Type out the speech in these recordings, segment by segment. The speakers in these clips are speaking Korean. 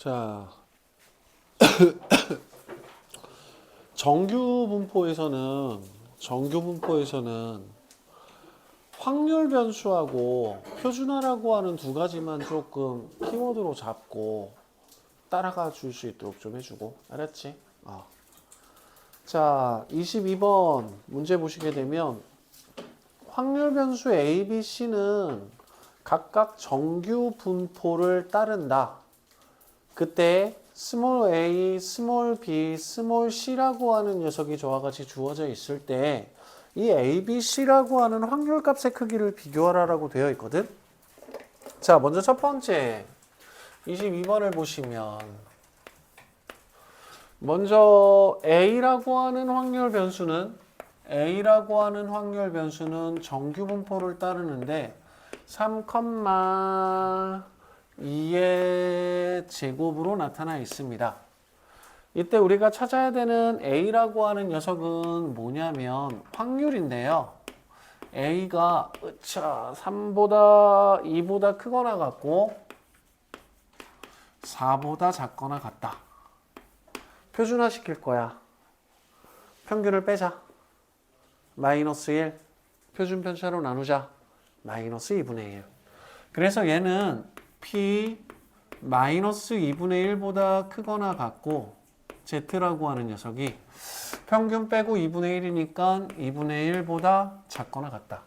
자, 정규 분포에서는 확률 변수하고 표준화라고 하는 두 가지만 조금 키워드로 잡고 따라가 줄 수 있도록 좀 해주고, 알았지? 자, 22번 문제 보시게 되면 확률 변수 A, B, C는 각각 정규 분포를 따른다. 그때 스몰 a, 스몰 b, 스몰 c라고 하는 녀석이 저와 같이 주어져 있을 때 이 a, b, c라고 하는 확률값의 크기를 비교하라라고 되어 있거든. 자, 먼저 첫 번째 22번을 보시면 먼저 a라고 하는 확률 변수는 정규 분포를 따르는데 3,2의 제곱으로 나타나 있습니다. 이때 우리가 찾아야 되는 A라고 하는 녀석은 뭐냐면 확률인데요. A가 3보다 2보다 크거나 같고 4보다 작거나 같다. 표준화 시킬 거야. 평균을 빼자. 마이너스 1. 표준 편차로 나누자. 마이너스 2분의 1. 그래서 얘는 P 마이너스 2분의 1보다 크거나 같고 Z라고 하는 녀석이 평균 빼고 2분의 1이니까 2분의 1보다 작거나 같다.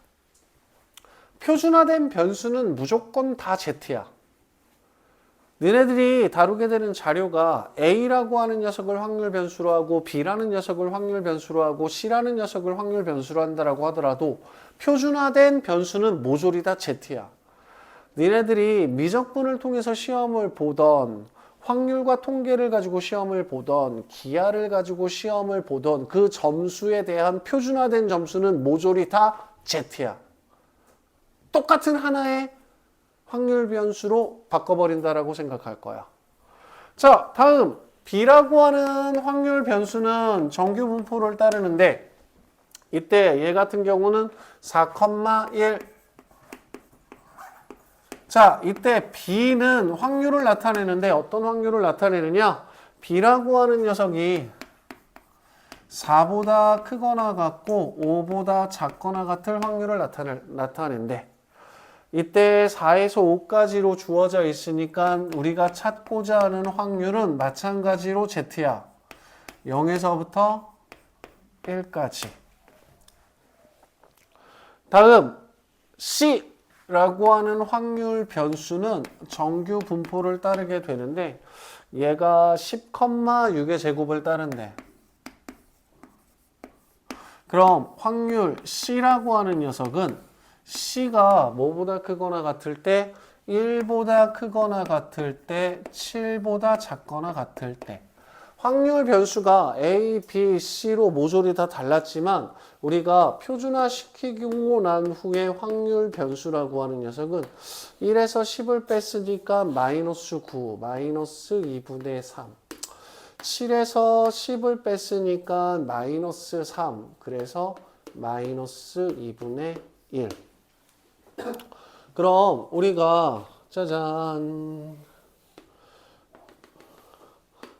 표준화된 변수는 무조건 다 Z야. 너네들이 다루게 되는 자료가 A라고 하는 녀석을 확률 변수로 하고 B라는 녀석을 확률 변수로 하고 C라는 녀석을 확률 변수로 한다라고 하더라도 표준화된 변수는 모조리 다 Z야. 니네들이 미적분을 통해서 시험을 보던 확률과 통계를 가지고 시험을 보던 기하를 가지고 시험을 보던 그 점수에 대한 표준화된 점수는 모조리 다 Z야. 똑같은 하나의 확률 변수로 바꿔버린다라고 생각할 거야. 자, 다음 B라고 하는 확률 변수는 정규 분포를 따르는데 이때 얘 같은 경우는 4,1. 자, 이때 B는 확률을 나타내는데 어떤 확률을 나타내느냐? B라고 하는 녀석이 4보다 크거나 같고 5보다 작거나 같을 확률을 나타낸대. 이때 4에서 5까지로 주어져 있으니까 우리가 찾고자 하는 확률은 마찬가지로 Z야. 0에서부터 1까지. 다음 C라고 하는 확률 변수는 정규 분포를 따르게 되는데 얘가 10,6의 제곱을 따른대. 그럼 확률 C라고 하는 녀석은 C가 뭐보다 크거나 같을 때 1보다 크거나 같을 때 7보다 작거나 같을 때 확률 변수가 A, B, C로 모조리 다 달랐지만 우리가 표준화 시키고 난 후에 확률 변수라고 하는 녀석은 1에서 10을 뺐으니까 마이너스 9, 마이너스 2분의 3 7에서 10을 뺐으니까 마이너스 3 그래서 마이너스 2분의 1 그럼 우리가 짜잔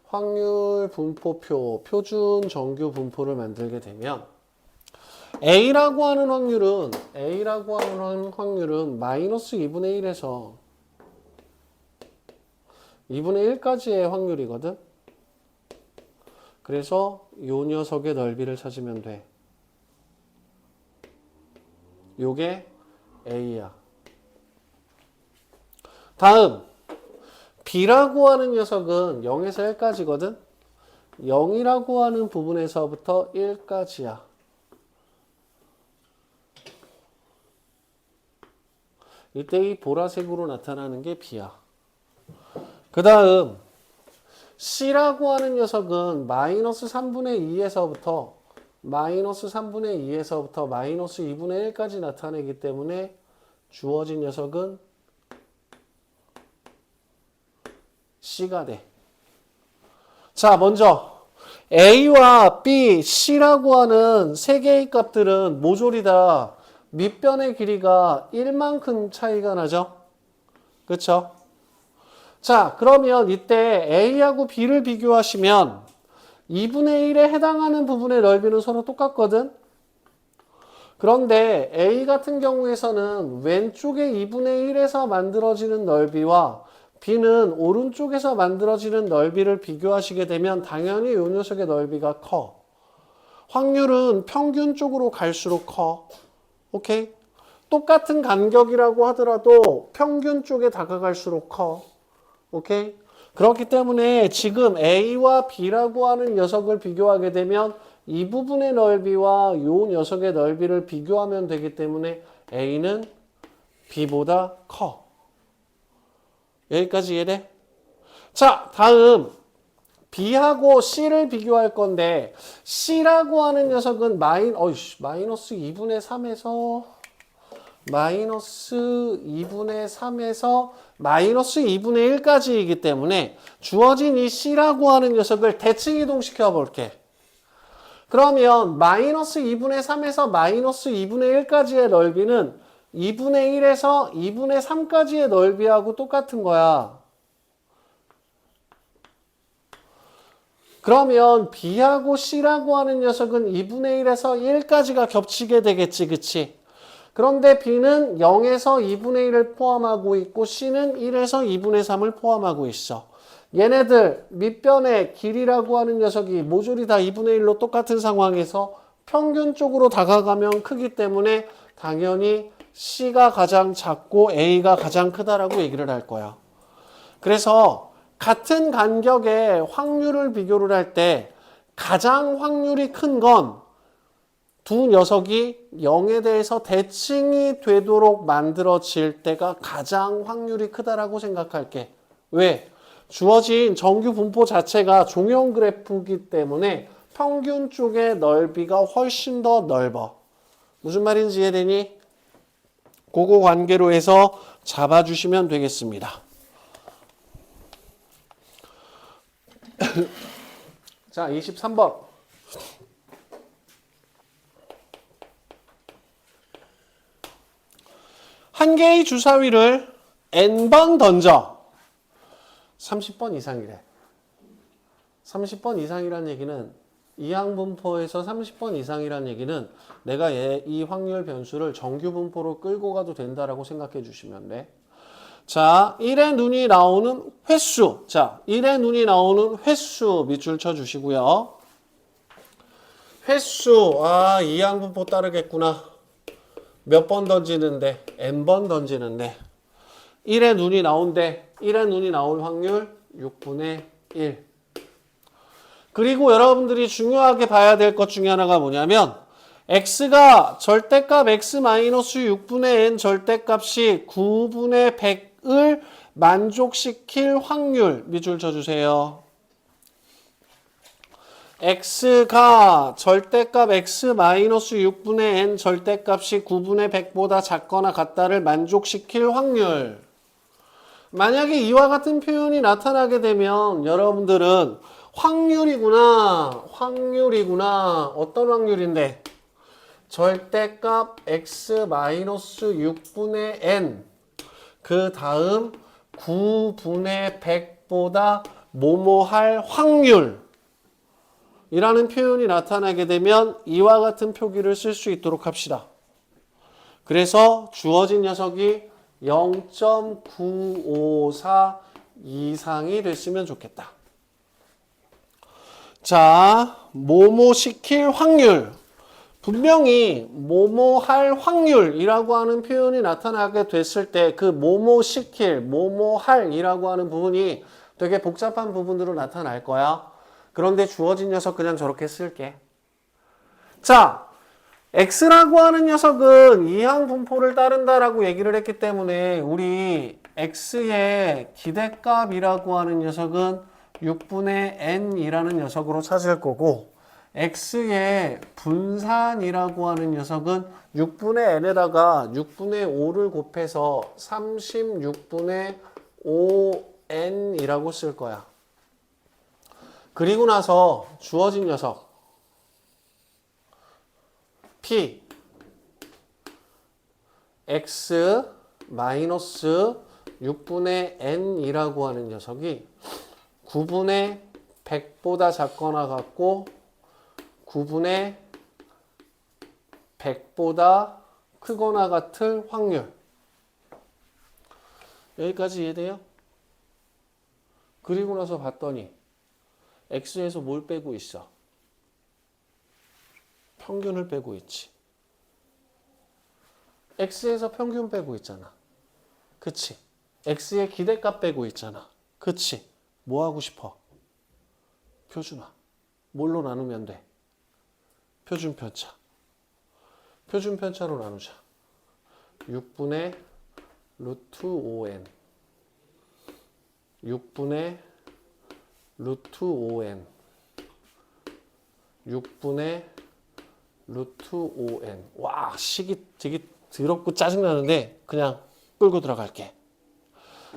확률 분포표 표준 정규 분포를 만들게 되면 A라고 하는 확률은 마이너스 2분의 1에서 2분의 1까지의 확률이거든. 그래서 요 녀석의 넓이를 찾으면 돼. 요게 A야. 다음 B라고 하는 녀석은 0에서 1까지거든. 0이라고 하는 부분에서부터 1까지야. 이때 이 보라색으로 나타나는 게 B야. 그 다음 C라고 하는 녀석은 마이너스 3분의 2에서부터 마이너스 2분의 1까지 나타내기 때문에 주어진 녀석은 C가 돼. 자, 먼저 A와 B, C라고 하는 세 개의 값들은 모조리 다 밑변의 길이가 1만큼 차이가 나죠? 그쵸? 자, 그러면 이때 A하고 B를 비교하시면 2분의 1에 해당하는 부분의 넓이는 서로 똑같거든. 그런데 A 같은 경우에서는 왼쪽에 2분의 1에서 만들어지는 넓이와 B는 오른쪽에서 만들어지는 넓이를 비교하시게 되면 당연히 이 녀석의 넓이가 커. 확률은 평균 쪽으로 갈수록 커. 오케이? 똑같은 간격이라고 하더라도 평균 쪽에 다가갈수록 커. 오케이? 그렇기 때문에 지금 A와 B라고 하는 녀석을 비교하게 되면 이 부분의 넓이와 이 녀석의 넓이를 비교하면 되기 때문에 A는 B보다 커. 여기까지 이해돼? 자, 다음 B하고 C를 비교할 건데 C라고 하는 녀석은 마이너스 2분의 3에서 마이너스 2분의 3에서 마이너스 2분의 1까지이기 때문에 주어진 이 C라고 하는 녀석을 대칭 이동시켜 볼게. 그러면 마이너스 2분의 3에서 마이너스 2분의 1까지의 넓이는 2분의 1에서 2분의 3까지의 넓이하고 똑같은 거야. 그러면 B하고 C라고 하는 녀석은 2분의 1에서 1까지가 겹치게 되겠지, 그치? 그런데 B는 0에서 2분의 1을 포함하고 있고 C는 1에서 2분의 3을 포함하고 있어. 얘네들 밑변의 길이라고 하는 녀석이 모조리 다 2분의 1로 똑같은 상황에서 평균 쪽으로 다가가면 크기 때문에 당연히 C가 가장 작고 A가 가장 크다라고 얘기를 할 거야. 그래서 같은 간격의 확률을 비교를 할 때 가장 확률이 큰 건 두 녀석이 0에 대해서 대칭이 되도록 만들어질 때가 가장 확률이 크다라고 생각할게. 왜? 주어진 정규 분포 자체가 종용 그래프이기 때문에 평균 쪽의 넓이가 훨씬 더 넓어. 무슨 말인지 이해되니? 그거 관계로 해서 잡아주시면 되겠습니다. 자, 23번. 한 개의 주사위를 n번 던져. 30번 이상이래. 30번 이상이란 얘기는 이항분포에서 30번 이상이란 얘기는 내가 이 확률 변수를 정규 분포로 끌고 가도 된다라고 생각해 주시면 돼. 자, 1의 눈이 나오는 횟수. 자, 1의 눈이 나오는 횟수 밑줄 쳐 주시고요. 횟수. 이항분포 따르겠구나. 몇 번 던지는데? n번 던지는데. 1의 눈이 나온대. 1의 눈이 나올 확률 6분의 1. 그리고 여러분들이 중요하게 봐야 될 것 중에 하나가 뭐냐면 x가 절대값 x-6분의 n 절대값이 9분의 100을 만족시킬 확률 밑줄 쳐주세요. x가 절대값 x-6분의 n 절대값이 9분의 100보다 작거나 같다를 만족시킬 확률. 만약에 이와 같은 표현이 나타나게 되면 여러분들은 확률이구나. 어떤 확률인데? 절대값 x-6분의 n 그 다음 9분의 100보다 뭐뭐할 확률 이라는 표현이 나타나게 되면 이와 같은 표기를 쓸 수 있도록 합시다. 그래서 주어진 녀석이 0.954 이상이 됐으면 좋겠다. 자, 뭐뭐 시킬 확률. 분명히 뭐뭐 할 확률이라고 하는 표현이 나타나게 됐을 때 그 뭐뭐 시킬, 뭐뭐 할 이라고 하는 부분이 되게 복잡한 부분으로 나타날 거야. 그런데 주어진 녀석 그냥 저렇게 쓸게. 자, x라고 하는 녀석은 이항 분포를 따른다라고 얘기를 했기 때문에 우리 x의 기대값이라고 하는 녀석은 6분의 n이라는 녀석으로 찾을 거고 x의 분산이라고 하는 녀석은 6분의 n에다가 6분의 5를 곱해서 36분의 5n이라고 쓸 거야. 그리고 나서 주어진 녀석 p x 마이너스 6분의 n이라고 하는 녀석이 9분의 100보다 작거나 같고 9분의 100보다 크거나 같을 확률. 여기까지 이해돼요? 그리고 나서 봤더니 x에서 뭘 빼고 있어? 평균을 빼고 있지. x에서 평균 빼고 있잖아. 그치? x의 기대값 빼고 있잖아. 그치? 뭐 하고 싶어? 표준화. 뭘로 나누면 돼? 표준편차. 표준편차로 나누자. 6분의 루트 5n 6분의 루트 5n 6분의 루트 5n. 와, 식이 되게 더럽고 짜증나는데 그냥 끌고 들어갈게.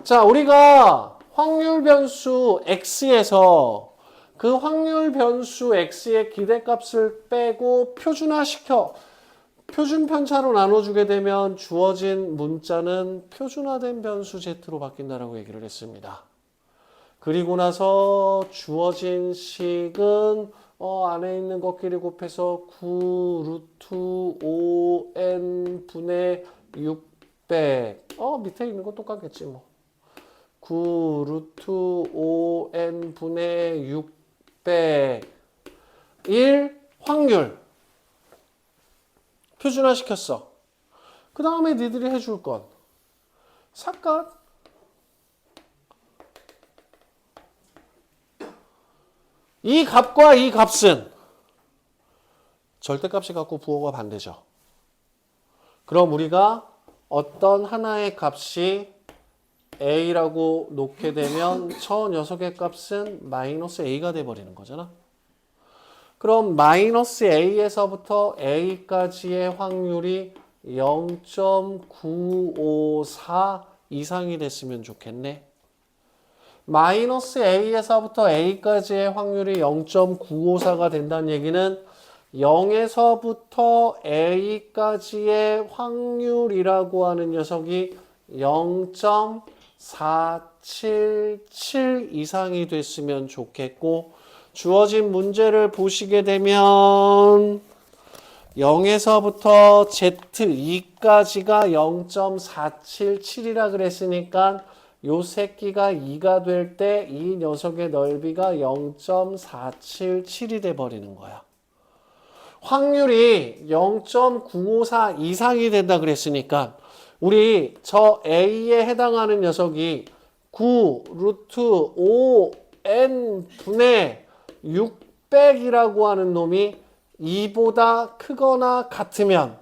자, 우리가 확률 변수 x에서 그 확률 변수 x의 기대값을 빼고 표준화시켜 표준 편차로 나눠주게 되면 주어진 문자는 표준화된 변수 z로 바뀐다라고 얘기를 했습니다. 그리고 나서 주어진 식은 안에 있는 것끼리 곱해서 9 루트 5n 분의 600. 밑에 있는 거 똑같겠지 뭐. 9 루트 5n 분의 600 1 확률 표준화 시켰어. 그 다음에 니들이 해줄 건 삭각. 이 값과 이 값은 절대값이 같고 부호가 반대죠. 그럼 우리가 어떤 하나의 값이 a라고 놓게 되면 저 녀석의 값은 마이너스 a가 돼버리는 거잖아. 그럼 마이너스 a에서부터 a까지의 확률이 0.954 이상이 됐으면 좋겠네. 마이너스 a에서부터 a까지의 확률이 0.954가 된다는 얘기는 0에서부터 a까지의 확률이라고 하는 녀석이 0.477 이상이 됐으면 좋겠고, 주어진 문제를 보시게 되면 0에서부터 z2까지가 0.477이라 그랬으니까 요 새끼가 2가 될 때 이 녀석의 넓이가 0.477이 돼 버리는 거야. 확률이 0.954 이상이 된다 그랬으니까 우리 저 A에 해당하는 녀석이 9 루트 5n 분의 600이라고 하는 놈이 2보다 크거나 같으면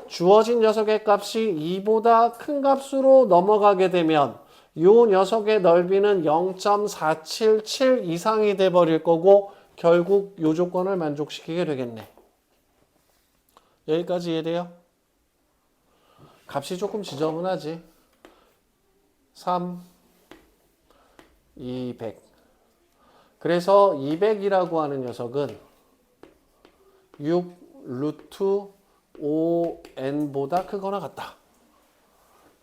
주어진 녀석의 값이 2보다 큰 값으로 넘어가게 되면 이 녀석의 넓이는 0.477 이상이 돼버릴 거고 결국 이 조건을 만족시키게 되겠네. 여기까지 이해돼요? 값이 조금 지저분하지. 3, 200. 그래서 200이라고 하는 녀석은 6 루트 5n보다 크거나 같다.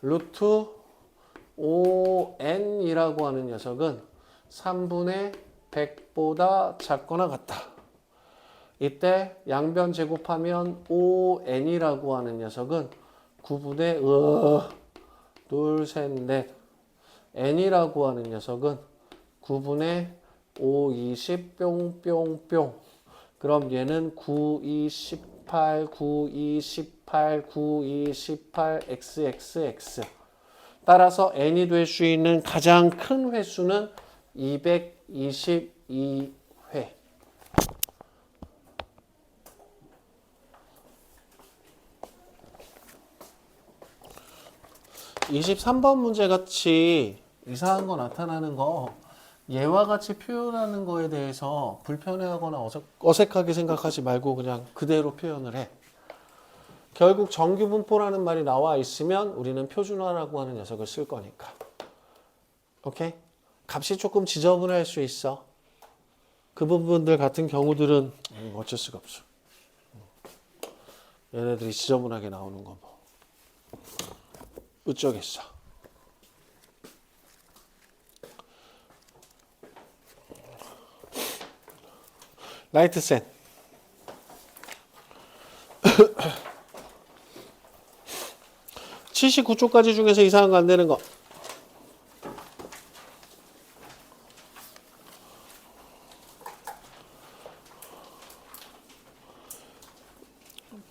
루트 5n이라고 하는 녀석은 3분의 100보다 작거나 같다. 이때 양변 제곱하면 5n이라고 하는 녀석은 9분의 둘, 셋, 넷 n이라고 하는 녀석은 9분의 5, 20, 뿅뿅뿅. 그럼 얘는 9, 2, 18, 9, 2, 18, 9, 2, 18, xxx. 따라서 n이 될 수 있는 가장 큰 횟수는 222회. 23번 문제 같이 이상한 거 나타나는 거 얘와 같이 표현하는 거에 대해서 불편해하거나 어색하게 생각하지 말고 그냥 그대로 표현을 해. 결국 정규분포라는 말이 나와 있으면 우리는 표준화라고 하는 녀석을 쓸 거니까. 오케이? 값이 조금 지저분할 수 있어. 그 부분들 같은 경우들은 어쩔 수가 없어. 얘네들이 지저분하게 나오는 거 뭐. 어쩌겠어. 라이트 셋. 79쪽까지 중에서 이상한 거 안 되는 거.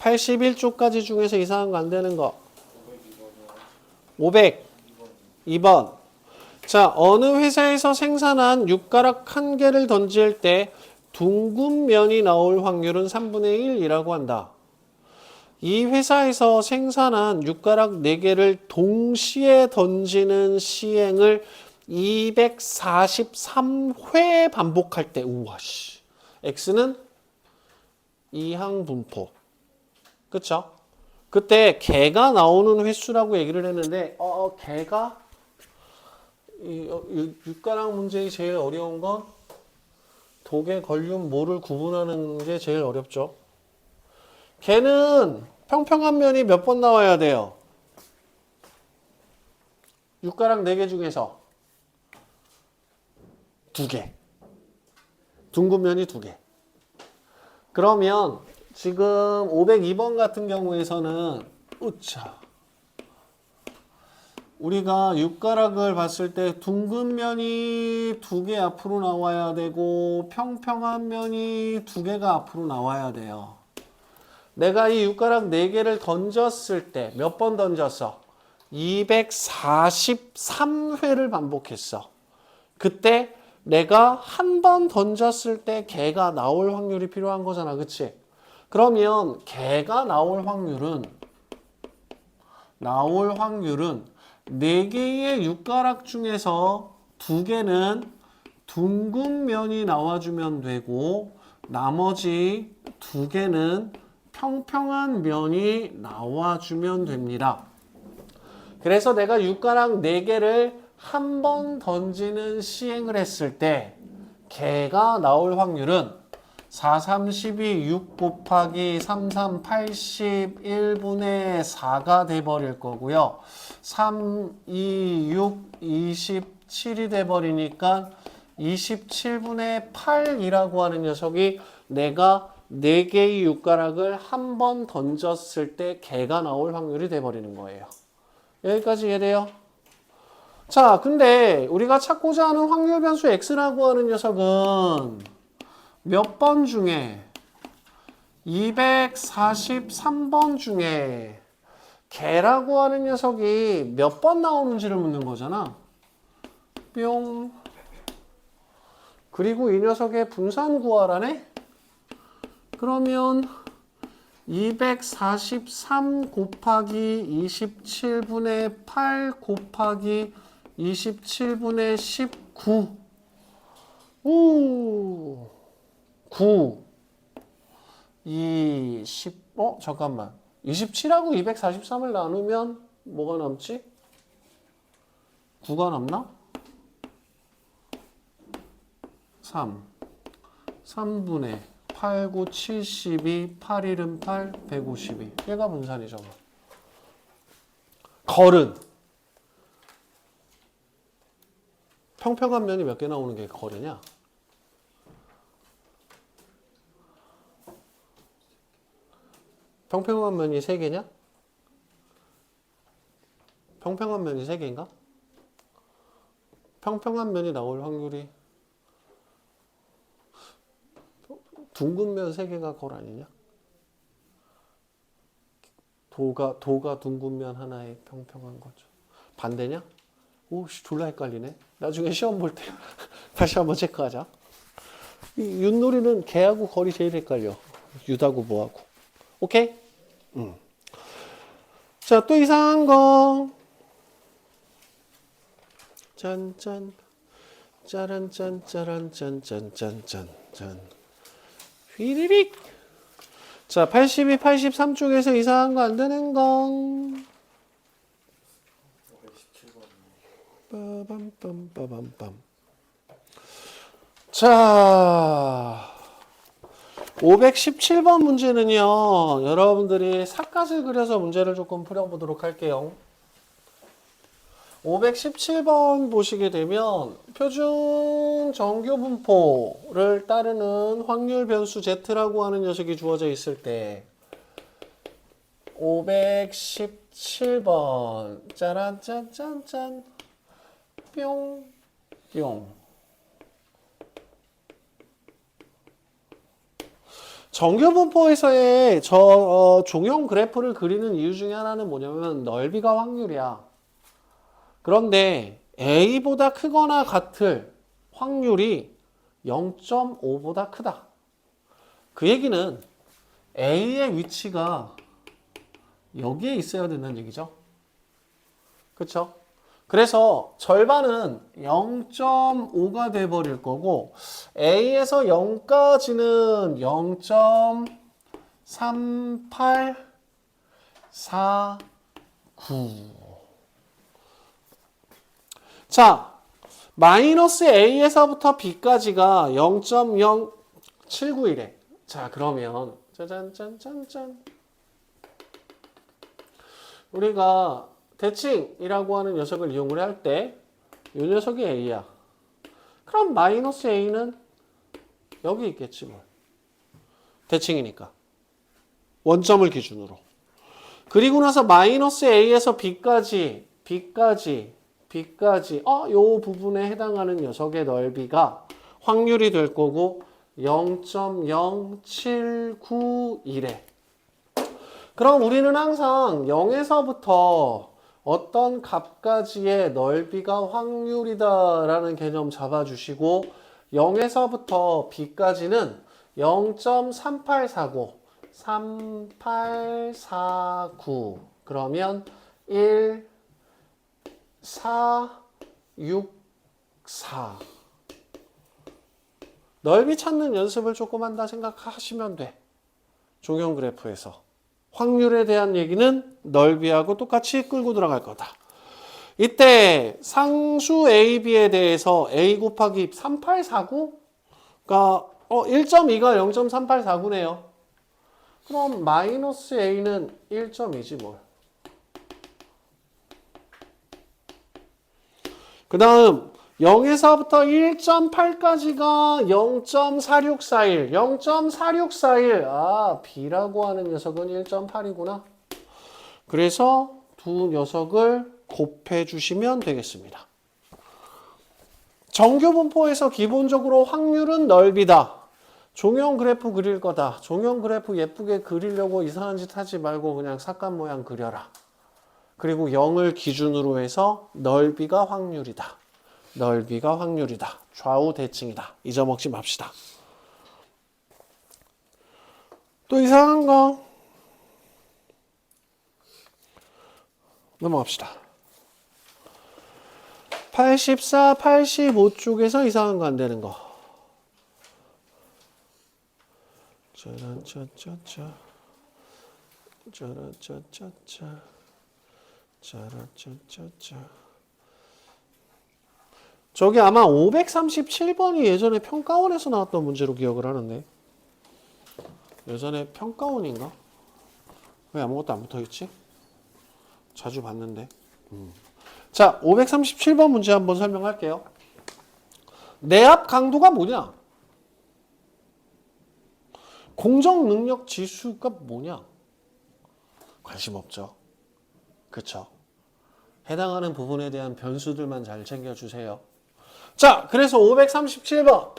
81쪽까지 중에서 이상한 거 안 되는 거. 502번. 자, 어느 회사에서 생산한 육가락 한 개를 던질 때 둥근 면이 나올 확률은 3분의 1이라고 한다. 이 회사에서 생산한 육가락 4개를 동시에 던지는 시행을 243회 반복할 때, 우와씨. X는 이항분포. 그쵸? 그때 개가 나오는 횟수라고 얘기를 했는데, 개가 육가락 문제의 제일 어려운 건 독에 걸륨 모를 구분하는 게 제일 어렵죠. 개는 평평한 면이 몇 번 나와야 돼요? 육가락 4개 중에서 2개. 둥근 면이 2개. 그러면 지금 502번 같은 경우에서는 우리가 육가락을 봤을 때 둥근 면이 2개 앞으로 나와야 되고 평평한 면이 2개가 앞으로 나와야 돼요. 내가 이 육가락 4개를 던졌을 때 몇 번 던졌어? 243회를 반복했어. 그때 내가 한 번 던졌을 때 개가 나올 확률이 필요한 거잖아. 그치? 그러면 개가 나올 확률은 4개의 육가락 중에서 2개는 둥근 면이 나와주면 되고 나머지 2개는 평평한 면이 나와주면 됩니다. 그래서 내가 육가락 4개를 한 번 던지는 시행을 했을 때 개가 나올 확률은 4, 3, 12, 6 곱하기 3, 3, 81분의 4가 돼버릴 거고요. 3, 2, 6, 27이 돼버리니까 27분의 8이라고 하는 녀석이 내가 4개의 육가락을 한 번 던졌을 때 개가 나올 확률이 돼버리는 거예요. 여기까지 이해돼요? 자, 근데 우리가 찾고자 하는 확률 변수 x라고 하는 녀석은 몇 번 중에 243번 중에 개라고 하는 녀석이 몇 번 나오는지를 묻는 거잖아. 뿅. 그리고 이 녀석의 분산 구하라네? 그러면 243 곱하기 27분의 8 곱하기 27분의 19. 9. 잠깐만. 27하고 243을 나누면 뭐가 남지? 9가 남나? 3분의 8, 9, 72, 8, 1은 8, 152. 얘가 분산이죠. 걸은 평평한 면이 몇 개 나오는 게 걸이냐? 평평한 면이 3개냐? 평평한 면이 3개인가? 평평한 면이 나올 확률이 둥근 면 3개가 걸 아니냐? 도가 둥근 면 하나의 평평한 거죠. 반대냐? 오씨 졸라 헷갈리네. 나중에 시험 볼 때 다시 한번 체크하자. 이 윷놀이는 개하고 걸이 제일 헷갈려. 윷하고 뭐하고. 오케이? 자, 또 이상한 거. 짠짠. 짜란짠 짜란 짠짠짠짠 짠. 휘리릭. 자, 82, 83 쪽에서 이상한 거 안 되는 거. 빠밤빰빠밤빰. 자, 517번 문제는요, 여러분들이 삿갓을 그려서 문제를 조금 풀어보도록 할게요. 517번 보시게 되면 표준 정규 분포를 따르는 확률 변수 Z라고 하는 녀석이 주어져 있을 때 517번 짜란 짠짠짠 뿅 뿅 정규 분포에서의 종용 그래프를 그리는 이유 중에 하나는 뭐냐면 넓이가 확률이야. 그런데 A보다 크거나 같을 확률이 0.5보다 크다. 그 얘기는 A의 위치가 여기에 있어야 된다는 얘기죠. 그렇죠? 그래서 절반은 0.5가 돼버릴 거고 A에서 0까지는 0.3849. 자, 마이너스 A에서부터 B까지가 0.0791에. 자, 그러면 짜잔짠짠짠. 우리가 대칭이라고 하는 녀석을 이용을 할 때 이 녀석이 A야. 그럼 마이너스 A는 여기 있겠지 뭘. 대칭이니까. 원점을 기준으로. 그리고 나서 마이너스 A에서 B까지 요 부분에 해당하는 녀석의 넓이가 확률이 될 거고 0.0791에. 그럼 우리는 항상 0에서부터 어떤 값까지의 넓이가 확률이다라는 개념 잡아주시고 0에서부터 B까지는 0.3849 3849 그러면 1 4 6 4 넓이 찾는 연습을 조금 한다 생각하시면 돼. 종용 그래프에서 확률에 대한 얘기는 넓이하고 똑같이 끌고 들어갈 거다. 이때 상수 A, B에 대해서 A 곱하기 3849가 1.2가 0.3849네요. 그럼 마이너스 A는 1.2지 뭘. 그 다음 0에서부터 1.8까지가 0.4641 0.4641 아 B라고 하는 녀석은 1.8이구나. 그래서 두 녀석을 곱해 주시면 되겠습니다. 정규 분포에서 기본적으로 확률은 넓이다. 종용 그래프 그릴 거다. 종용 그래프 예쁘게 그리려고 이상한 짓 하지 말고 그냥 삭감 모양 그려라. 그리고 0을 기준으로 해서 넓이가 확률이다. 넓이가 확률이다. 좌우 대칭이다. 잊어먹지 맙시다. 또 이상한 거 넘어갑시다. 84, 85쪽에서 이상한 거 안 되는 거. 짜란짜짜짜 짜란짜짜짜 짜란짜짜짜 저기 아마 537번이 예전에 평가원에서 나왔던 문제로 기억을 하는데 예전에 평가원인가? 왜 아무것도 안 붙어있지? 자주 봤는데 자 537번 문제 한번 설명할게요. 내압 강도가 뭐냐? 공정 능력 지수가 뭐냐? 관심 없죠. 그쵸? 해당하는 부분에 대한 변수들만 잘 챙겨주세요. 자, 그래서 537번.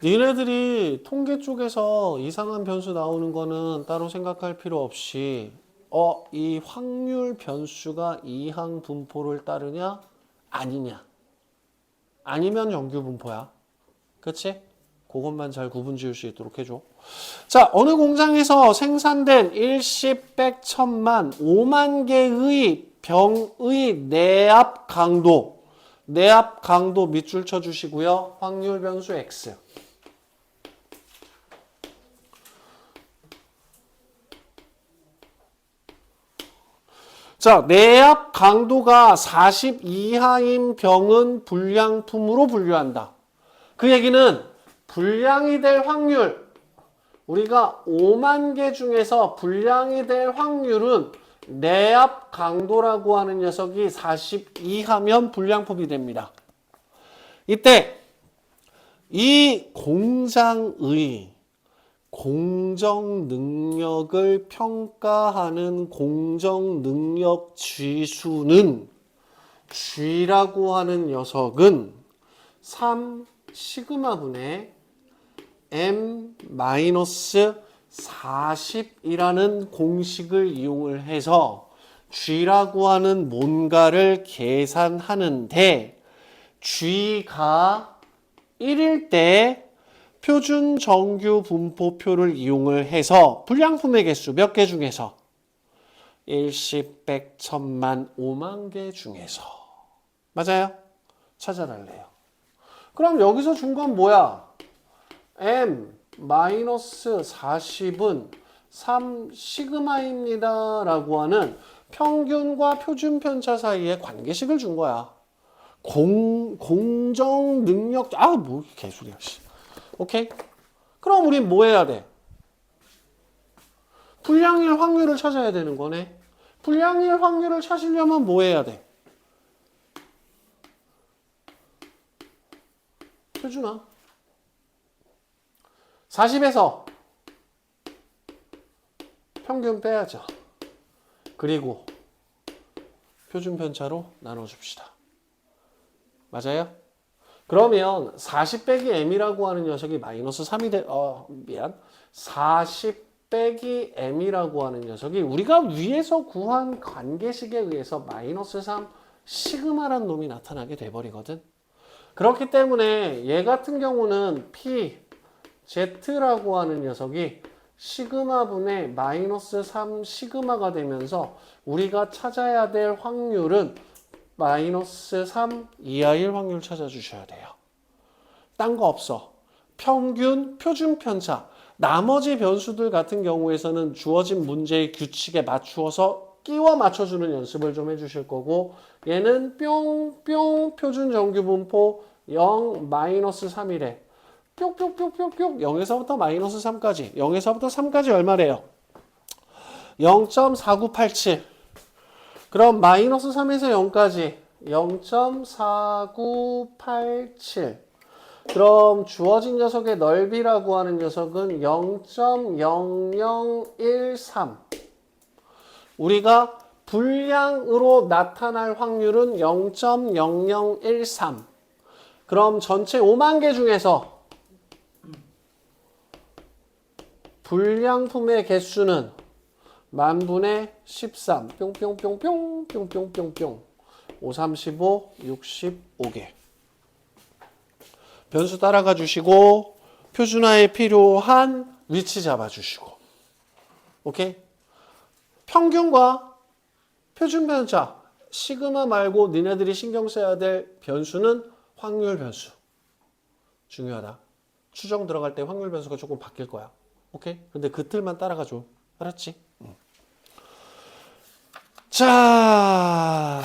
니네들이 통계 쪽에서 이상한 변수 나오는 거는 따로 생각할 필요 없이 이 확률 변수가 이항 분포를 따르냐? 아니냐? 아니면 정규 분포야. 그치? 그것만 잘 구분 지을 수 있도록 해줘. 자, 어느 공장에서 생산된 일십, 백, 천만, 5만 개의 병의 내압 강도 밑줄 쳐주시고요. 확률 변수 X. 자, 내압 강도가 40 이하인 병은 불량품으로 분류한다. 그 얘기는 불량이 될 확률, 우리가 5만 개 중에서 불량이 될 확률은 내압 강도라고 하는 녀석이 42하면 불량품이 됩니다. 이때 이 공장의 공정 능력을 평가하는 공정 능력 지수는 G라고 하는 녀석은 3 시그마분의 M-40이라는 공식을 이용을 해서 G라고 하는 뭔가를 계산하는데 G가 1일 때 표준 정규 분포표를 이용을 해서 불량품의 개수 몇 개 중에서 일십, 백, 천만, 5만 개 중에서 맞아요? 찾아달래요. 그럼 여기서 준 건 뭐야? M-40은 3 시그마입니다 라고 하는 평균과 표준 편차 사이의 관계식을 준 거야. 공정 능력 뭐 개소리야. 오케이? 그럼 우린 뭐 해야 돼? 불량일 확률을 찾아야 되는 거네. 불량일 확률을 찾으려면 뭐 해야 돼? 표준화. 40에서 평균 빼야죠. 그리고 표준 편차로 나눠줍시다. 맞아요? 그러면 40 빼기 m이라고 하는 녀석이 마이너스 3이 돼, 40 빼기 m이라고 하는 녀석이 우리가 위에서 구한 관계식에 의해서 마이너스 3 시그마란 놈이 나타나게 돼버리거든. 그렇기 때문에 얘 같은 경우는 P, Z라고 하는 녀석이 시그마분의 마이너스 3 시그마가 되면서 우리가 찾아야 될 확률은 마이너스 3 이하일 확률 찾아주셔야 돼요. 딴 거 없어. 평균, 표준 편차. 나머지 변수들 같은 경우에서는 주어진 문제의 규칙에 맞추어서 끼워 맞춰주는 연습을 좀 해주실 거고 얘는 뿅뿅 표준 정규 분포 0 마이너스 3이래. 뿅뿅뿅뿅뿅 0에서부터 마이너스 3까지 0에서부터 3까지 얼마래요? 0.4987. 그럼 마이너스 3에서 0까지 0.4987. 그럼 주어진 녀석의 넓이라고 하는 녀석은 0.0013. 우리가 불량으로 나타날 확률은 0.0013. 그럼 전체 5만 개 중에서 불량품의 개수는 만분의 13. 뿅뿅뿅뿅 뿅뿅뿅뿅 5, 35, 65개. 변수 따라가 주시고 표준화에 필요한 위치 잡아 주시고. 오케이? 평균과 표준 편차 시그마 말고 니네들이 신경 써야 될 변수는 확률 변수. 중요하다. 추정 들어갈 때 확률 변수가 조금 바뀔 거야. 오케이? 근데 그 틀만 따라가 줘. 알았지? 자,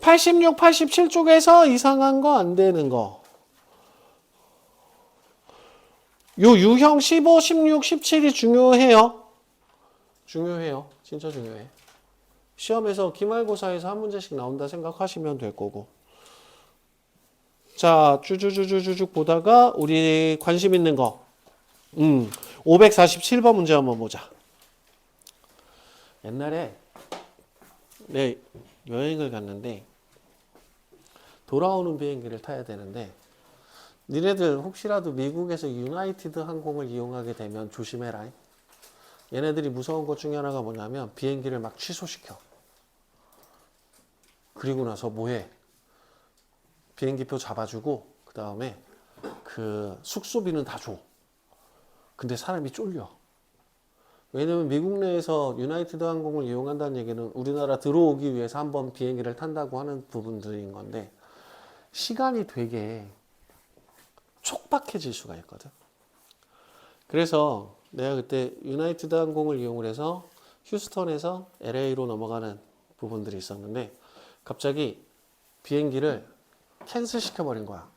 86, 87쪽에서 이상한 거 안 되는 거. 요 유형 15, 16, 17이 중요해요. 중요해요. 진짜 중요해. 시험에서 기말고사에서 한 문제씩 나온다 생각하시면 될 거고. 자, 쭈쭈쭈쭈쭉 보다가 우리 관심 있는 거. 547번 문제 한번 보자. 옛날에 네, 여행을 갔는데 돌아오는 비행기를 타야 되는데 니네들 혹시라도 미국에서 유나이티드 항공을 이용하게 되면 조심해라. 얘네들이 무서운 것 중에 하나가 뭐냐면 비행기를 막 취소시켜. 그리고 나서 뭐해? 비행기표 잡아주고 그 다음에 그 숙소비는 다 줘. 근데 사람이 쫄려. 왜냐면 미국 내에서 유나이티드 항공을 이용한다는 얘기는 우리나라 들어오기 위해서 한번 비행기를 탄다고 하는 부분들인 건데 시간이 되게 촉박해질 수가 있거든. 그래서 내가 그때 유나이티드 항공을 이용을 해서 휴스턴에서 LA로 넘어가는 부분들이 있었는데 갑자기 비행기를 캔슬 시켜버린 거야.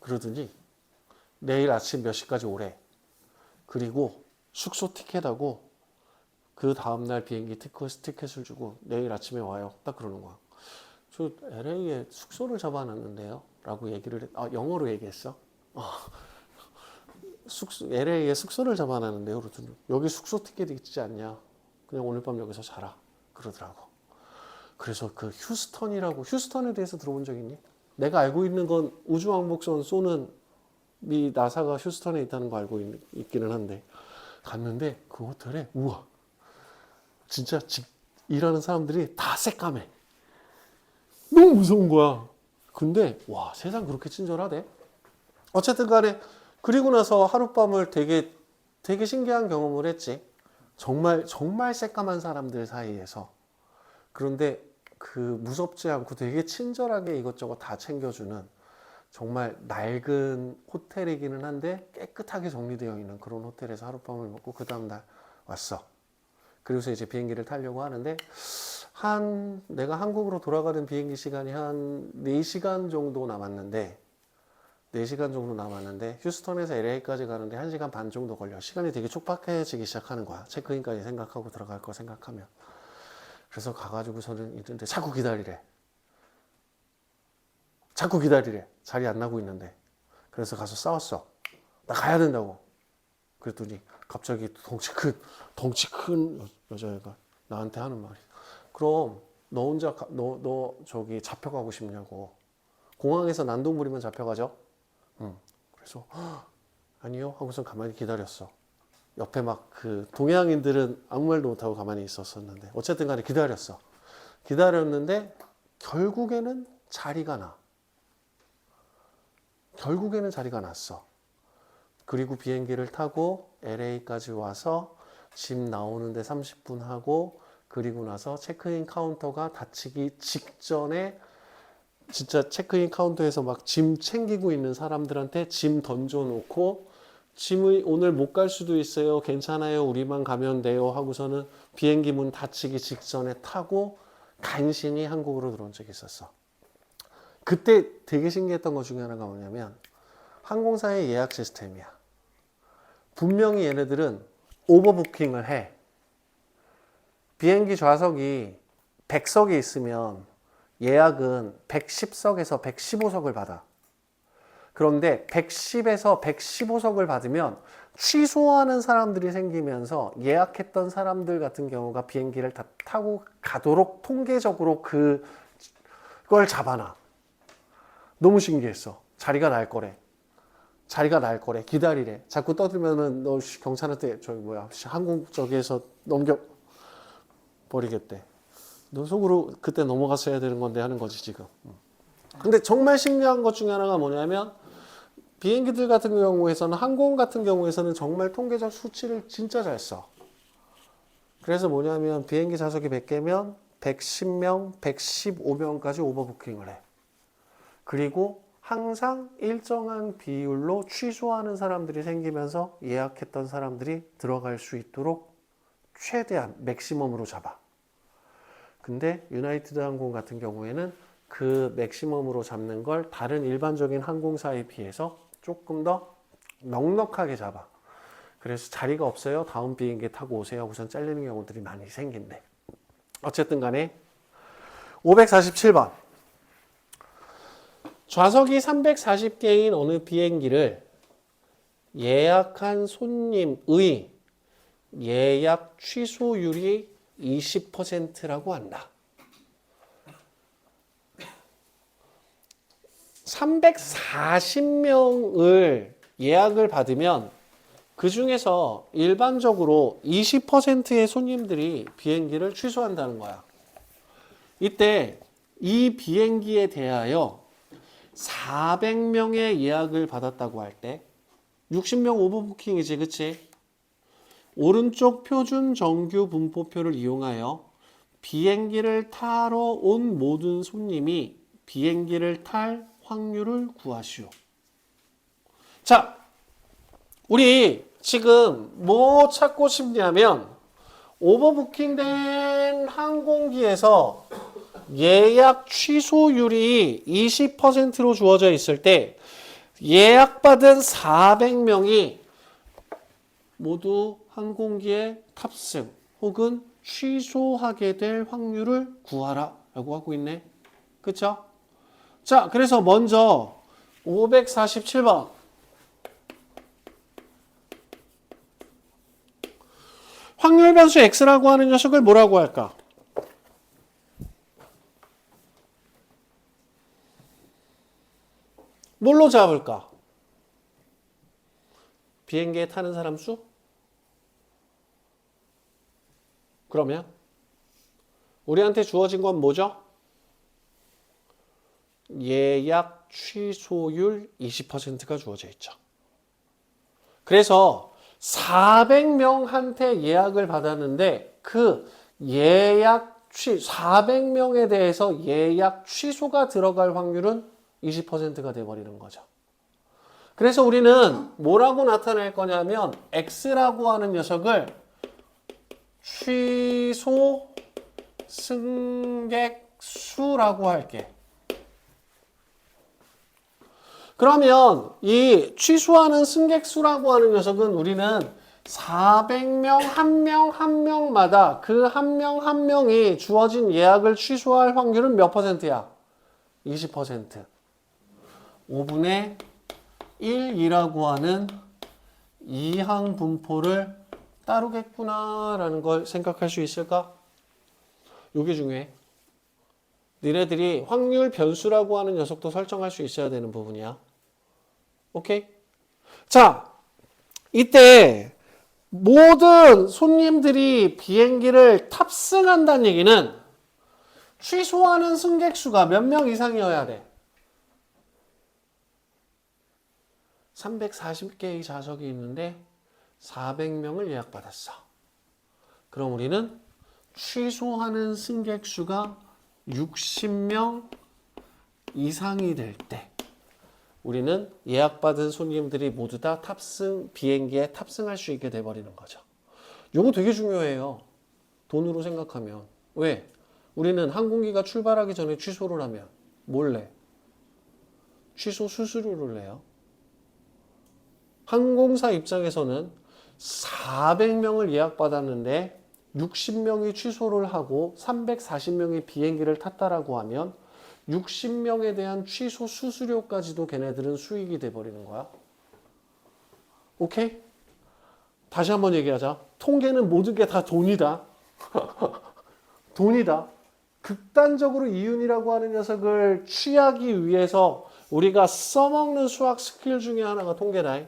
그러더니 내일 아침 몇 시까지 오래. 그리고 숙소 티켓하고 그 다음날 비행기 티켓을 주고 내일 아침에 와요. 딱 그러는 거야. 저 LA에 숙소를 잡아놨는데요. 라고 영어로 얘기했어. LA에 숙소를 잡아놨는데요. 그러더니 여기 숙소 티켓이 있지 않냐. 그냥 오늘 밤 여기서 자라. 그러더라고. 그래서 그 휴스턴에 대해서 들어본 적 있니? 내가 알고 있는 건 우주왕복선 쏘는 미 나사가 휴스턴에 있다는 거 알고 있기는 한데 갔는데 그 호텔에 우와 진짜 일하는 사람들이 다 새까매. 너무 무서운 거야. 근데 와 세상 그렇게 친절하대. 어쨌든 간에 그리고 나서 하룻밤을 되게 신기한 경험을 했지. 정말 새까만 사람들 사이에서. 그런데 그 무섭지 않고 되게 친절하게 이것저것 다 챙겨주는 정말 낡은 호텔이기는 한데 깨끗하게 정리되어 있는 그런 호텔에서 하룻밤을 묵고 그 다음날 왔어. 그래서 이제 비행기를 타려고 하는데 내가 한국으로 돌아가는 비행기 시간이 한 4시간 정도 남았는데 휴스턴에서 LA까지 가는데 1시간 반 정도 걸려. 시간이 되게 촉박해지기 시작하는 거야. 체크인까지 생각하고 들어갈 거 생각하면. 그래서 가가지고서는 있는데 자꾸 기다리래. 자리 안 나고 있는데. 그래서 가서 싸웠어. 나 가야 된다고. 그랬더니 갑자기 덩치 큰 여자애가 나한테 하는 말이 그럼 너 혼자 너 저기 잡혀가고 싶냐고. 공항에서 난동 부리면 잡혀가죠? 응. 그래서 아니요 하고서 가만히 기다렸어. 옆에 막 그 동양인들은 아무 말도 못하고 가만히 있었었는데 어쨌든 간에 기다렸는데 결국에는 자리가 났어. 그리고 비행기를 타고 LA까지 와서 집 나오는데 30분 하고 그리고 나서 체크인 카운터가 닫히기 직전에 진짜 체크인 카운터에서 막 짐 챙기고 있는 사람들한테 짐 던져놓고 짐이 오늘 못 갈 수도 있어요. 괜찮아요. 우리만 가면 돼요. 하고서는 비행기 문 닫히기 직전에 타고 간신히 한국으로 들어온 적이 있었어. 그때 되게 신기했던 것 중에 하나가 뭐냐면 항공사의 예약 시스템이야. 분명히 얘네들은 오버부킹을 해. 비행기 좌석이 100석이 있으면 예약은 110석에서 115석을 받아. 그런데 110에서 115석을 받으면 취소하는 사람들이 생기면서 예약했던 사람들 같은 경우가 비행기를 다 타고 가도록 통계적으로 그걸 잡아놔. 너무 신기했어. 자리가 날 거래. 기다리래. 자꾸 떠들면은 너 경찰한테 항공 저기에서 넘겨버리겠대. 너 속으로 그때 넘어갔어야 되는 건데 하는 거지 지금. 근데 정말 신기한 것 중에 하나가 뭐냐면 비행기들 같은 경우에서는 항공 같은 경우에서는 정말 통계적 수치를 진짜 잘 써. 그래서 뭐냐면 비행기 좌석이 100개면 110명, 115명까지 오버부킹을 해. 그리고 항상 일정한 비율로 취소하는 사람들이 생기면서 예약했던 사람들이 들어갈 수 있도록 최대한 맥시멈으로 잡아. 근데 유나이티드 항공 같은 경우에는 그 맥시멈으로 잡는 걸 다른 일반적인 항공사에 비해서 조금 더 넉넉하게 잡아. 그래서 자리가 없어요. 다음 비행기 타고 오세요. 하고선 잘리는 경우들이 많이 생긴대. 어쨌든 간에 547번. 좌석이 340개인 어느 비행기를 예약한 손님의 예약 취소율이 20%라고 한다. 340명을 예약을 받으면 그 중에서 일반적으로 20%의 손님들이 비행기를 취소한다는 거야. 이때 이 비행기에 대하여 400명의 예약을 받았다고 할 때 60명 오버부킹이지, 그치? 오른쪽 표준 정규 분포표를 이용하여 비행기를 타러 온 모든 손님이 비행기를 탈 확률을 구하시오. 자, 우리 지금 뭐 찾고 싶냐면 오버부킹된 항공기에서 예약 취소율이 20%로 주어져 있을 때 예약받은 400명이 모두 항공기에 탑승 혹은 취소하게 될 확률을 구하라 라고 하고 있네. 그쵸? 자, 그래서 먼저 547번. 확률 변수 x라고 하는 녀석을 뭐라고 할까? 뭘로 잡을까? 비행기에 타는 사람 수? 그러면 우리한테 주어진 건 뭐죠? 예약 취소율 20%가 주어져 있죠. 그래서 400명한테 예약을 받았는데 그 400명에 대해서 예약 취소가 들어갈 확률은 20%가 돼버리는 거죠. 그래서 우리는 뭐라고 나타낼 거냐면 x라고 하는 녀석을 취소 승객수라고 할게. 그러면 이 취소하는 승객수라고 하는 녀석은 우리는 400명 한 명 한 명마다 그 한 명 한 명이 주어진 예약을 취소할 확률은 몇 %야? 20%. 5분의 1이라고 하는 이항 분포를 따르겠구나라는 걸 생각할 수 있을까? 이게 중요해. 너네들이 확률 변수라고 하는 녀석도 설정할 수 있어야 되는 부분이야. 오케이? 자, 이때 모든 손님들이 비행기를 탑승한다는 얘기는 취소하는 승객수가 몇 명 이상이어야 돼? 340개의 좌석이 있는데 400명을 예약받았어. 그럼 우리는 취소하는 승객수가 60명 이상이 될 때 우리는 예약받은 손님들이 모두 다 비행기에 탑승할 수 있게 돼버리는 거죠. 이거 되게 중요해요. 돈으로 생각하면. 왜? 우리는 항공기가 출발하기 전에 취소를 하면 몰래 취소 수수료를 내요. 항공사 입장에서는 400명을 예약받았는데 60명이 취소를 하고 340명이 비행기를 탔다라고 하면 60명에 대한 취소 수수료까지도 걔네들은 수익이 돼버리는 거야. 오케이? 다시 한번 얘기하자. 통계는 모든 게 다 돈이다. 돈이다. 극단적으로 이윤이라고 하는 녀석을 취하기 위해서 우리가 써먹는 수학 스킬 중에 하나가 통계다.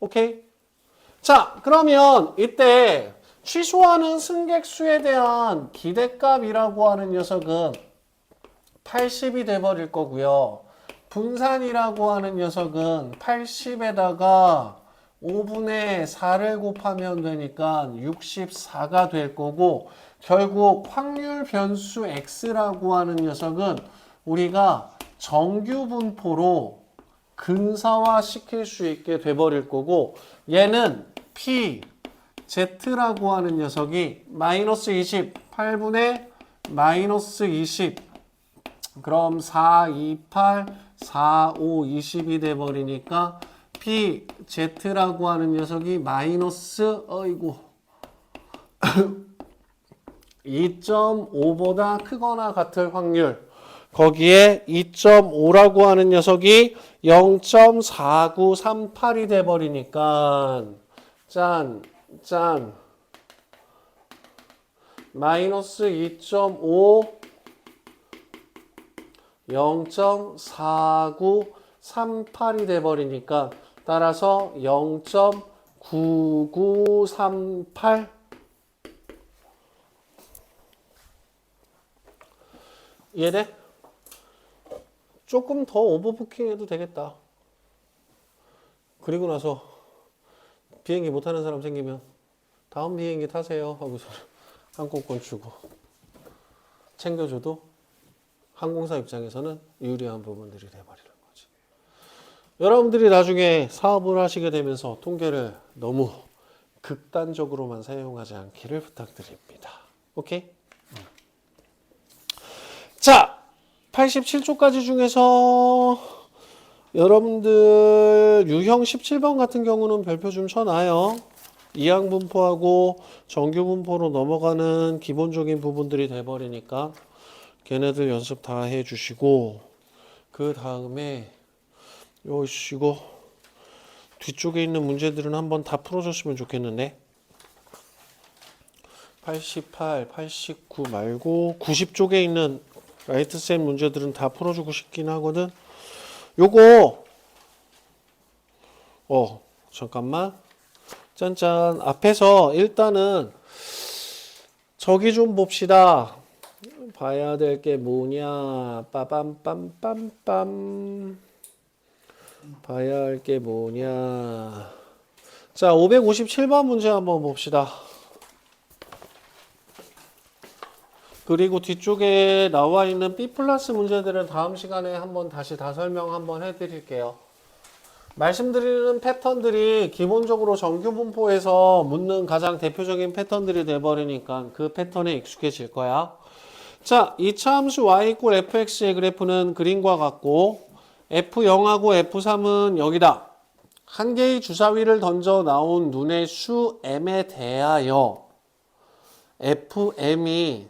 오케이? 자, 그러면 이때 취소하는 승객수에 대한 기대값이라고 하는 녀석은 80이 돼버릴 거고요. 분산이라고 하는 녀석은 80에다가 5분의 4를 곱하면 되니까 64가 될 거고, 결국 확률 변수 x라고 하는 녀석은 우리가 정규 분포로 근사화 시킬 수 있게 돼버릴 거고, 얘는 p z라고 하는 녀석이 마이너스 20, 8분의 마이너스 20, 그럼 4, 2, 8, 4, 5, 20이 돼버리니까 p z라고 하는 녀석이 마이너스 2.5보다 크거나 같을 확률, 거기에 2.5라고 하는 녀석이 0.4938이 돼버리니까 짠 마이너스 2.5 0.4938이 돼버리니까 따라서 0.9938 이해돼? 조금 더 오버부킹 해도 되겠다. 그리고 나서 비행기 못 타는 사람 생기면 다음 비행기 타세요 하고서 항공권 주고 챙겨줘도 항공사 입장에서는 유리한 부분들이 돼버리는 거지. 여러분들이 나중에 사업을 하시게 되면서 통계를 너무 극단적으로만 사용하지 않기를 부탁드립니다. 오케이? 자, 87쪽까지 중에서 여러분들 유형 17번 같은 경우는 별표 좀 쳐놔요. 이항분포하고 정규분포로 넘어가는 기본적인 부분들이 돼버리니까 걔네들 연습 다 해주시고, 그 다음에 이거 뒤쪽에 있는 문제들은 한번 다 풀어줬으면 좋겠는데, 88, 89 말고 90쪽에 있는 라이트셈 문제들은 다 풀어주고 싶긴 하거든. 요거 잠깐만, 짠짠. 앞에서 일단은 저기 좀 봅시다. 봐야 될 게 뭐냐, 빠밤빰빰빰. 봐야 할 게 뭐냐. 자, 557번 문제 한번 봅시다. 그리고 뒤쪽에 나와 있는 B 플러스 문제들은 다음 시간에 한번 다시 다 설명 한번 해드릴게요. 말씀드리는 패턴들이 기본적으로 정규분포에서 묻는 가장 대표적인 패턴들이 돼버리니까 그 패턴에 익숙해질 거야. 자, 이차 함수 y 이퀄 fx의 그래프는 그림과 같고, f0하고 f3은 여기다. 한 개의 주사위를 던져 나온 눈의 수 m에 대하여 fm이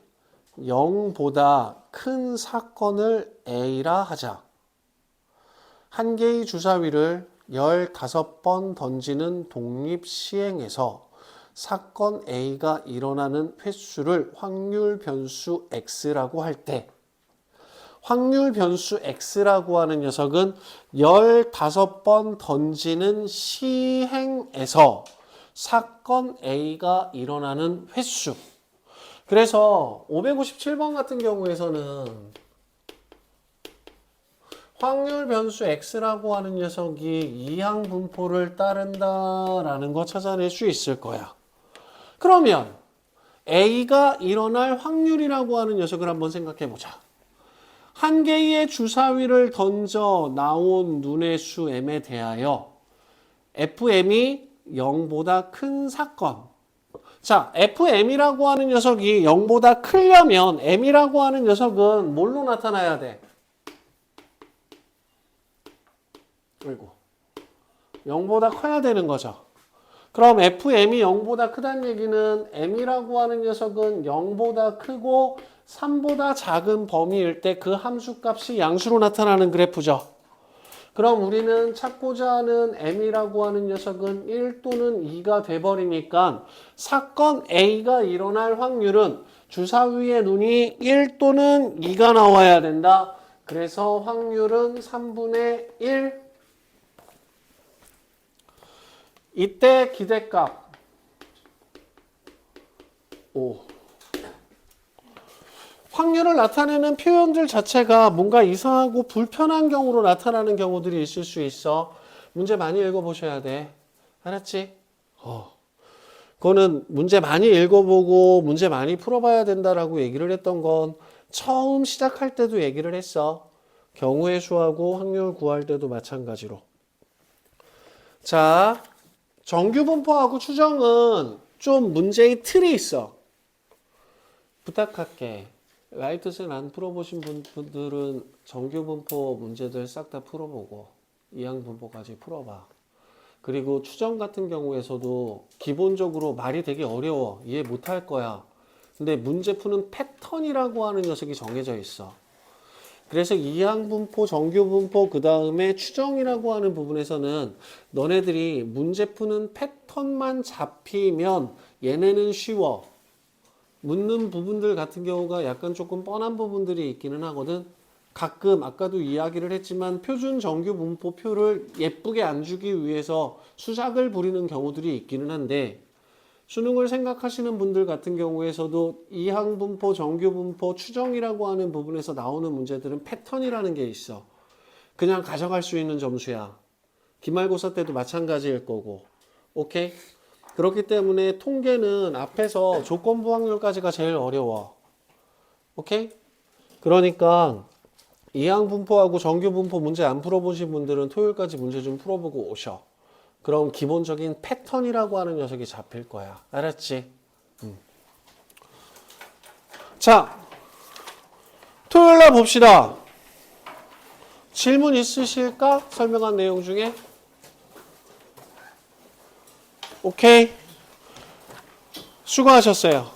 0보다 큰 사건을 A라 하자. 한 개의 주사위를 15번 던지는 독립시행에서 사건 A가 일어나는 횟수를 확률 변수 X라고 할 때, 확률 변수 X라고 하는 녀석은 15번 던지는 시행에서 사건 A가 일어나는 횟수. 그래서 557번 같은 경우에서는 확률 변수 X라고 하는 녀석이 이항 분포를 따른다라는 거 찾아낼 수 있을 거야. 그러면 A가 일어날 확률이라고 하는 녀석을 한번 생각해 보자. 한 개의 주사위를 던져 나온 눈의 수 M에 대하여 FM이 0보다 큰 사건. 자, FM이라고 하는 녀석이 0보다 크려면 M이라고 하는 녀석은 뭘로 나타나야 돼? 그리고 0보다 커야 되는 거죠. 그럼 FM이 0보다 크다는 얘기는 M이라고 하는 녀석은 0보다 크고 3보다 작은 범위일 때 그 함수값이 양수로 나타나는 그래프죠. 그럼 우리는 찾고자 하는 M이라고 하는 녀석은 1 또는 2가 돼버리니까 사건 A가 일어날 확률은 주사위의 눈이 1 또는 2가 나와야 된다. 그래서 확률은 3분의 1. 이때 기대값 5. 확률을 나타내는 표현들 자체가 뭔가 이상하고 불편한 경우로 나타나는 경우들이 있을 수 있어. 문제 많이 읽어보셔야 돼. 알았지? 그거는 문제 많이 읽어보고 문제 많이 풀어봐야 된다라고 얘기를 했던 건 처음 시작할 때도 얘기를 했어. 경우의 수하고 확률 구할 때도 마찬가지로. 자, 정규분포하고 추정은 좀 문제의 틀이 있어. 부탁할게. 라이트센 안 풀어보신 분들은 정규분포 문제들 싹 다 풀어보고 이항분포까지 풀어봐. 그리고 추정 같은 경우에서도 기본적으로 말이 되게 어려워. 이해 못할 거야. 근데 문제 푸는 패턴이라고 하는 녀석이 정해져 있어. 그래서 이항분포, 정규분포, 그 다음에 추정이라고 하는 부분에서는 너네들이 문제 푸는 패턴만 잡히면 얘네는 쉬워. 묻는 부분들 같은 경우가 약간 조금 뻔한 부분들이 있기는 하거든. 가끔 아까도 이야기를 했지만 표준 정규 분포표를 예쁘게 안 주기 위해서 수작을 부리는 경우들이 있기는 한데, 수능을 생각하시는 분들 같은 경우에서도 이항 분포, 정규 분포, 추정이라고 하는 부분에서 나오는 문제들은 패턴이라는 게 있어. 그냥 가져갈 수 있는 점수야. 기말고사 때도 마찬가지일 거고. 오케이? 그렇기 때문에 통계는 앞에서 조건부 확률까지가 제일 어려워. 오케이? 그러니까 이항 분포하고 정규 분포 문제 안 풀어보신 분들은 토요일까지 문제 좀 풀어보고 오셔. 그럼 기본적인 패턴이라고 하는 녀석이 잡힐 거야. 알았지? 자, 토요일날 봅시다. 질문 있으실까? 설명한 내용 중에? 오케이. 수고하셨어요.